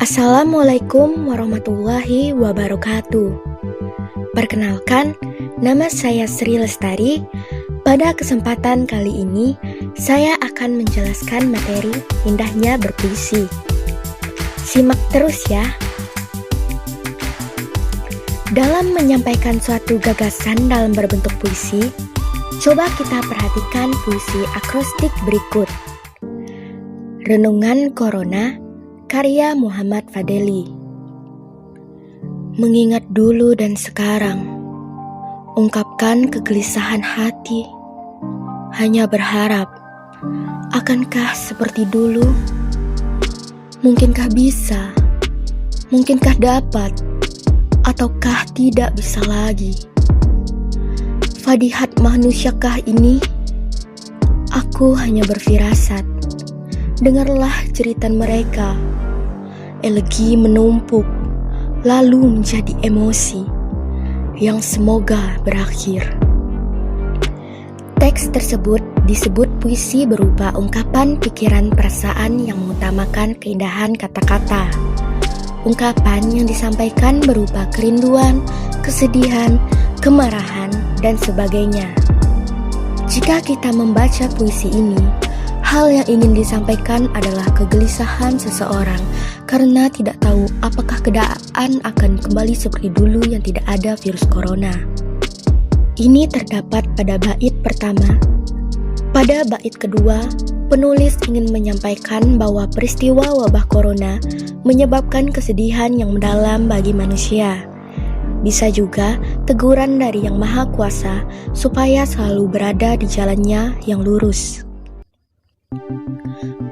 Assalamualaikum warahmatullahi wabarakatuh. Perkenalkan, nama saya Sri Lestari. Pada kesempatan kali ini, saya akan menjelaskan materi indahnya berpuisi. Simak terus ya. Dalam menyampaikan suatu gagasan dalam berbentuk puisi, coba kita perhatikan puisi akrostik berikut. Renungan Corona, karya Muhammad Fadeli. Mengingat dulu dan sekarang, ungkapkan kegelisahan hati. Hanya berharap, akankah seperti dulu? Mungkinkah bisa? Mungkinkah dapat? Ataukah tidak bisa lagi? Fadihat manusiakah ini? Aku hanya berfirasat. Dengarlah jeritan mereka. Elegi menumpuk, lalu menjadi emosi yang semoga berakhir. Teks tersebut disebut puisi berupa ungkapan pikiran perasaan yang mengutamakan keindahan kata-kata. Ungkapan yang disampaikan berupa kerinduan, kesedihan, kemarahan, dan sebagainya. Jika kita membaca puisi ini, hal yang ingin disampaikan adalah kegelisahan seseorang karena tidak tahu apakah keadaan akan kembali seperti dulu yang tidak ada virus corona. Ini terdapat pada bait pertama. Pada bait kedua, penulis ingin menyampaikan bahwa peristiwa wabah corona menyebabkan kesedihan yang mendalam bagi manusia. Bisa juga teguran dari Yang Maha Kuasa supaya selalu berada di jalannya yang lurus.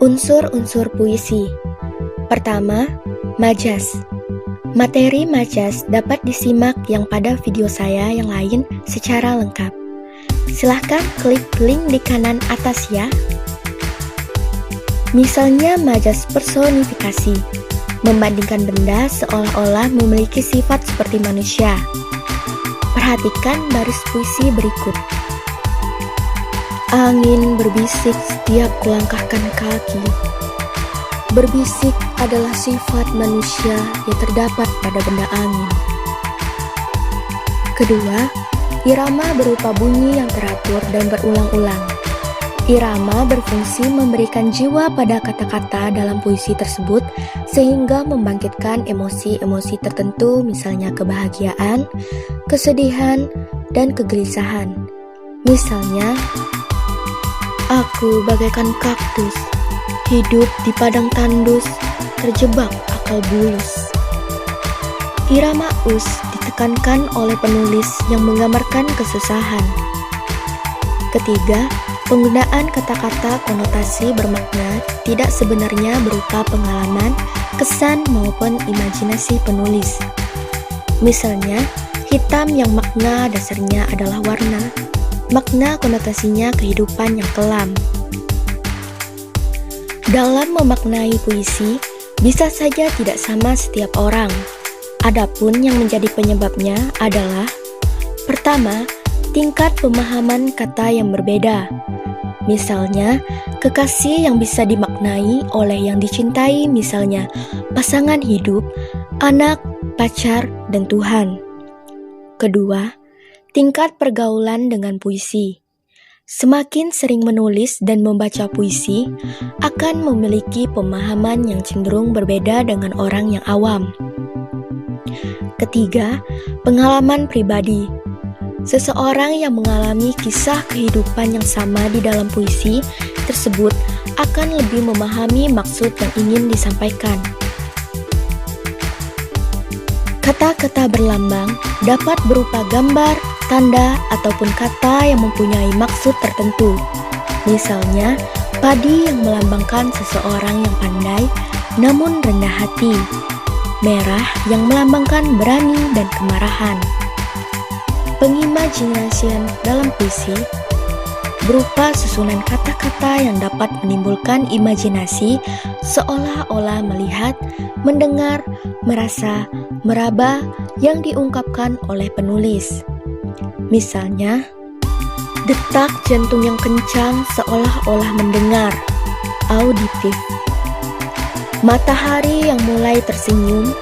Unsur-unsur puisi. Pertama, majas. Materi majas dapat disimak yang pada video saya yang lain secara lengkap. Silahkan klik link di kanan atas ya. Misalnya majas personifikasi, membandingkan benda seolah-olah memiliki sifat seperti manusia. Perhatikan baris puisi berikut. Angin berbisik setiap kulangkahkan kaki. Berbisik adalah sifat manusia yang terdapat pada benda angin. Kedua, irama berupa bunyi yang teratur dan berulang-ulang. Irama berfungsi memberikan jiwa pada kata-kata dalam puisi tersebut sehingga membangkitkan emosi-emosi tertentu, misalnya kebahagiaan, kesedihan, dan kegelisahan. Misalnya, aku bagaikan kaktus, hidup di padang tandus, terjebak akal bulus. Irama us ditekankan oleh penulis yang menggambarkan kesusahan. Ketiga, penggunaan kata-kata konotasi bermakna tidak sebenarnya berupa pengalaman, kesan maupun imajinasi penulis. Misalnya, hitam yang makna dasarnya adalah warna, makna konotasinya kehidupan yang kelam. Dalam memaknai puisi, bisa saja tidak sama setiap orang. Adapun yang menjadi penyebabnya adalah: pertama, tingkat pemahaman kata yang berbeda. Misalnya, kekasih yang bisa dimaknai oleh yang dicintai, misalnya pasangan hidup, anak, pacar, dan Tuhan. Kedua, tingkat pergaulan dengan puisi. Semakin sering menulis dan membaca puisi, akan memiliki pemahaman yang cenderung berbeda dengan orang yang awam. Ketiga, pengalaman pribadi. Seseorang yang mengalami kisah kehidupan yang sama di dalam puisi tersebut akan lebih memahami maksud yang ingin disampaikan. Kata-kata berlambang dapat berupa gambar, tanda, ataupun kata yang mempunyai maksud tertentu. Misalnya, padi yang melambangkan seseorang yang pandai namun rendah hati. Merah yang melambangkan berani dan kemarahan. Pengimajinasian dalam puisi berupa susunan kata-kata yang dapat menimbulkan imajinasi seolah-olah melihat, mendengar, merasa, meraba yang diungkapkan oleh penulis. Misalnya, detak jantung yang kencang seolah-olah mendengar, auditif. Matahari yang mulai tersenyum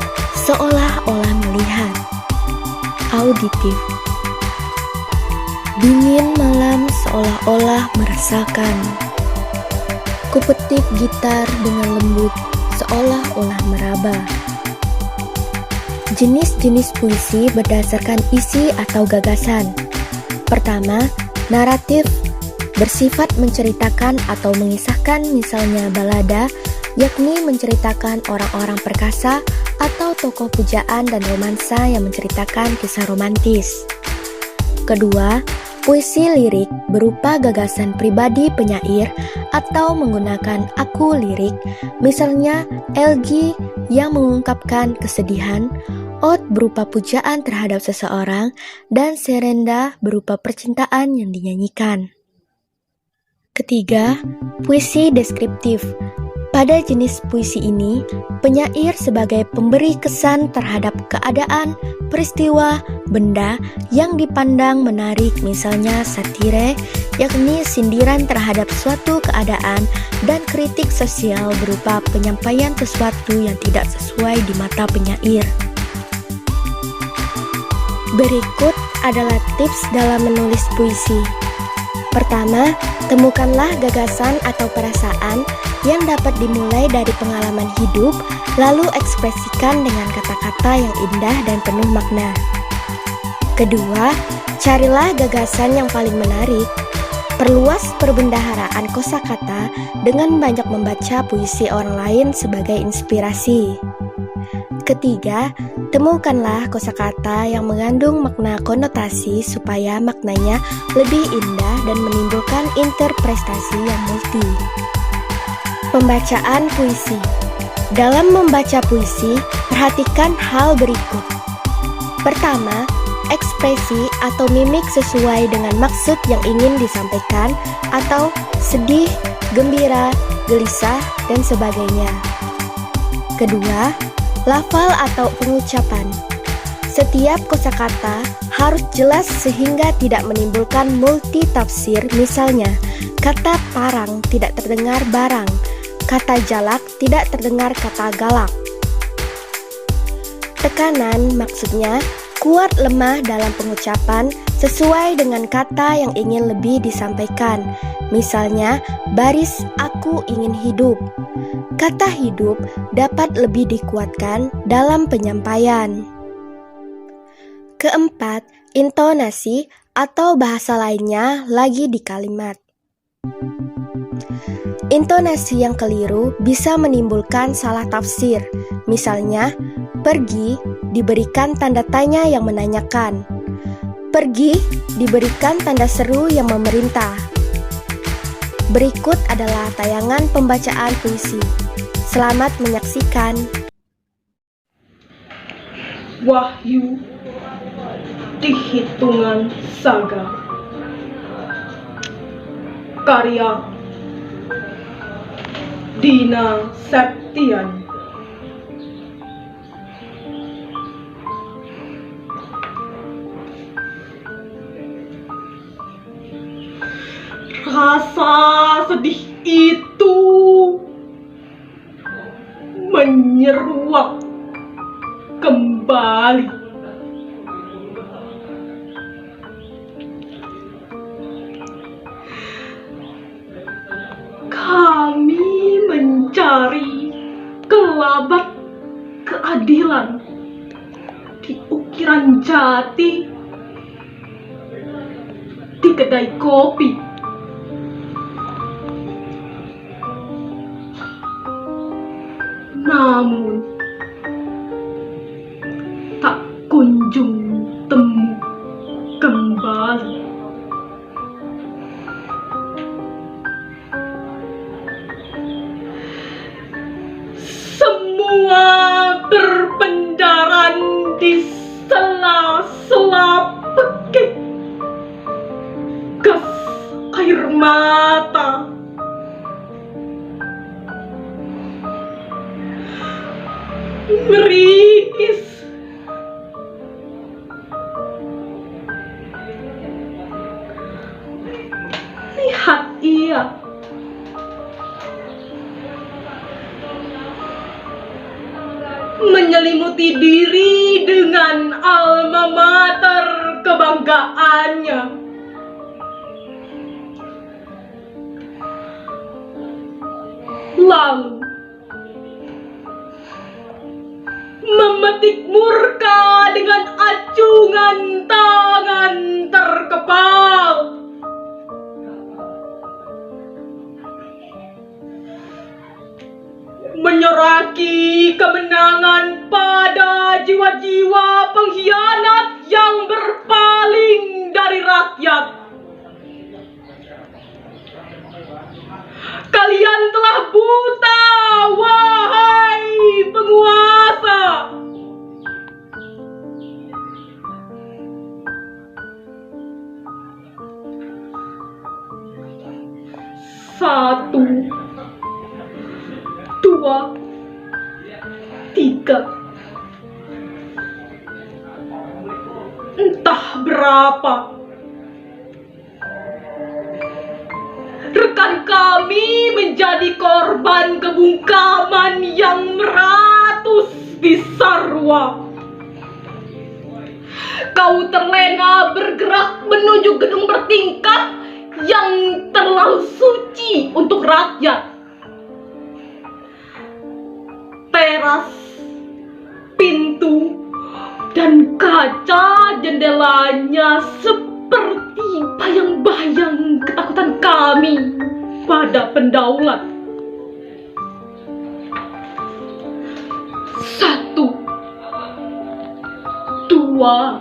seolah-olah melihat. Auditif. Dingin malam seolah-olah merasakan. Kupetik gitar dengan lembut seolah-olah meraba. Jenis-jenis puisi berdasarkan isi atau gagasan. Pertama, naratif bersifat menceritakan atau mengisahkan, misalnya balada, yakni menceritakan orang-orang perkasa atau tokoh pujaan dan romansa yang menceritakan kisah romantis. Kedua, puisi lirik berupa gagasan pribadi penyair atau menggunakan aku lirik, misalnya elegy yang mengungkapkan kesedihan, ode berupa pujaan terhadap seseorang, dan serenda berupa percintaan yang dinyanyikan. Ketiga, puisi deskriptif. Pada jenis puisi ini, penyair sebagai pemberi kesan terhadap keadaan, peristiwa, benda yang dipandang menarik, misalnya satire, yakni sindiran terhadap suatu keadaan, dan kritik sosial berupa penyampaian sesuatu yang tidak sesuai di mata penyair. Berikut adalah tips dalam menulis puisi. Pertama, temukanlah gagasan atau perasaan yang dapat dimulai dari pengalaman hidup, lalu ekspresikan dengan kata-kata yang indah dan penuh makna. Kedua, carilah gagasan yang paling menarik. Perluas perbendaharaan kosakata dengan banyak membaca puisi orang lain sebagai inspirasi. Ketiga, temukanlah kosakata yang mengandung makna konotasi supaya maknanya lebih indah dan menimbulkan interpretasi yang multi. Pembacaan puisi. Dalam membaca puisi, perhatikan hal berikut. Pertama, ekspresi atau mimik sesuai dengan maksud yang ingin disampaikan, atau sedih, gembira, gelisah, dan sebagainya. Kedua, lafal atau pengucapan. Setiap kosakata harus jelas sehingga tidak menimbulkan multitafsir, misalnya kata parang tidak terdengar barang, kata jalak tidak terdengar kata galak. Tekanan maksudnya kuat lemah dalam pengucapan sesuai dengan kata yang ingin lebih disampaikan. Misalnya, baris aku ingin hidup. Kata hidup dapat lebih dikuatkan dalam penyampaian. Keempat, intonasi atau bahasa lainnya lagi di kalimat. Intonasi yang keliru bisa menimbulkan salah tafsir. Misalnya, pergi diberikan tanda tanya yang menanyakan. Pergi diberikan tanda seru yang memerintah. Berikut adalah tayangan pembacaan puisi. Selamat menyaksikan. Wahyu di Hitungan Saga. Karya Dina Septian. Rasa sedih itu menyeruak kembali. Kami mencari kelabat keadilan di ukiran jati, di kedai kopi. Namun tak kunjung temu kembali. Semua berpendaran di sela-sela pekik gas air mata. Merikis lihat ia menyelimuti diri dengan alma mater kebanggaannya. Lalu memetik murka dengan acungan tangan terkepal. Menyoraki kemenangan pada jiwa-jiwa pengkhianat yang berpaling dari rakyat. Kalian telah buta, wahai penguasa. Satu, dua, tiga. Entah berapa rekan kami menjadi korban kebungkaman yang meratus di Sarwa. Kau terlena bergerak menuju gedung bertingkat yang terlalu suci untuk rakyat. Teras, pintu, dan kaca jendelanya seperti bayang-bayang ketakutan kami pada pendaulat. Satu, dua,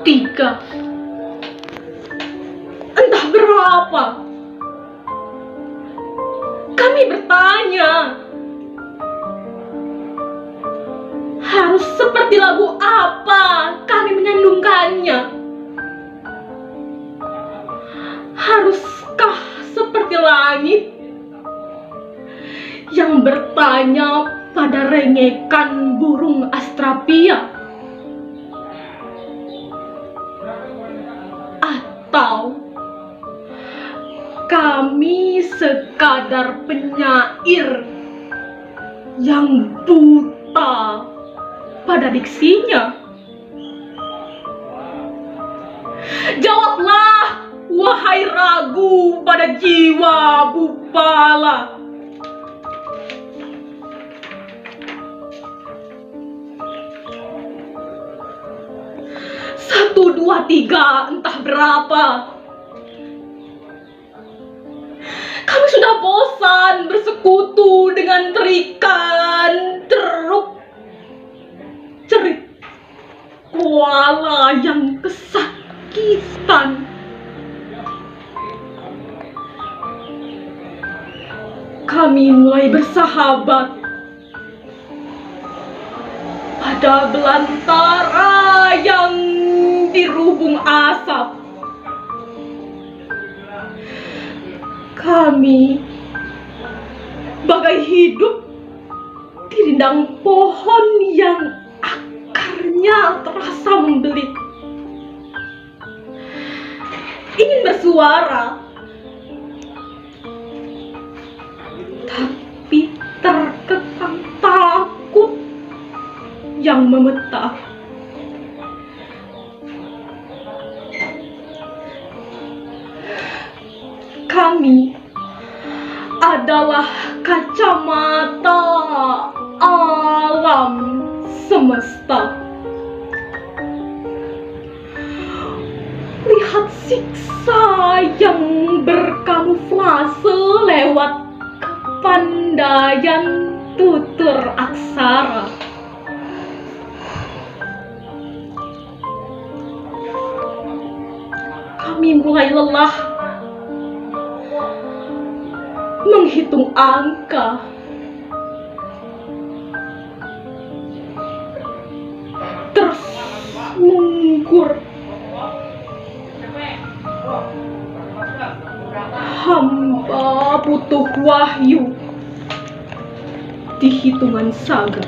tiga. Entah berapa kami bertanya, harus seperti lagu apa kami menyandungkannya? Haruskah seperti langit yang bertanya pada rengekan burung astrapia? Atau kami sekadar penyair yang buta pada diksinya? Jawablah, wahai ragu pada jiwa bupala. Satu, dua, tiga, entah berapa. Kami sudah bosan bersekutu dengan terikan teruk cerit koala yang kesakitan. Kami mulai bersahabat pada belantara yang dirubung asap. Kami bagai hidup di rindang pohon yang akarnya terasa membelit. Ingin bersuara, tapi terkekang takut yang memetah. Kami adalah kacamata alam semesta. Lihat siksa yang berkamuflase lewat kepandaian tutur aksara. Kami mulai lelah menghitung angka. Terus mengukur. Hamba butuh wahyu di hitungan saga.